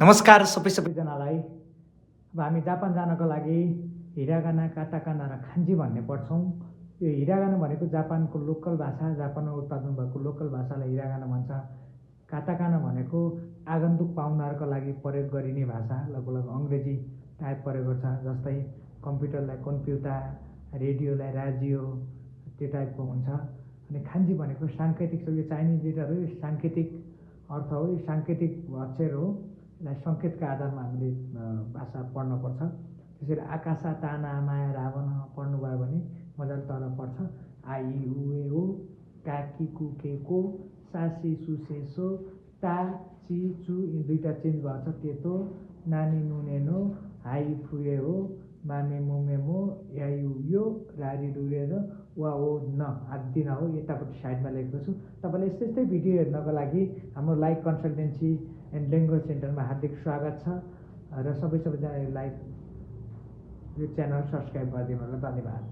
नमस्कार सबैजनालाई। अब हामी जापान जानको लागि हिरागाना, काटाकाना र खान्जी भन्ने पढ्छौँ। यो हिरागाना भनेको जापानको लोकल भाषा, जापानमा उत्पादन भएको लोकल भाषालाई हिरागाना भन्छ। काटाकाना भनेको आगन्तुक पाहुनाहरूको लागि प्रयोग गरिने भाषा, लगभग अङ्ग्रेजी टाइप प्रयोग गर्छ। जस्तै कम्प्युटरलाई कम्प्युटा, रेडियोलाई राजियो, त्यो टाइपको हुन्छ। अनि खान्जी भनेको साङ्केतिक, यो चाइनिज लेटर हो, यो साङ्केतिक अर्थ हो, यो साङ्केतिक अक्षर हो। यसलाई सङ्केतका आधारमा हामीले भाषा पढ्नुपर्छ। त्यसरी आकाशा, ताना, माया, रावण पढ्नुभयो भने मजाले तल पढ्छ। आई उ ए ओ, काकी कुके को, सासी सुसे सो, ता ची चु, यी दुईवटा चेन्ज भएको छ। तेतो, नानी नुने नो, हाई फुए हो, मामे मुमे मो, यायु यो, रारी रुरे र वा ओ न आदि न हो। यतापट्टि साइडमा लेखेको छु। तपाईँलाई यस्तै यस्तै भिडियो हेर्नको लागि हाम्रो लाइक कन्सल्टेन्सी एन्ड ल्याङ्ग्वेज सेन्टरमा हार्दिक स्वागत छ र सबैजनालाई यो च्यानल सब्सक्राइब गरिदिनु होला। धन्यवाद।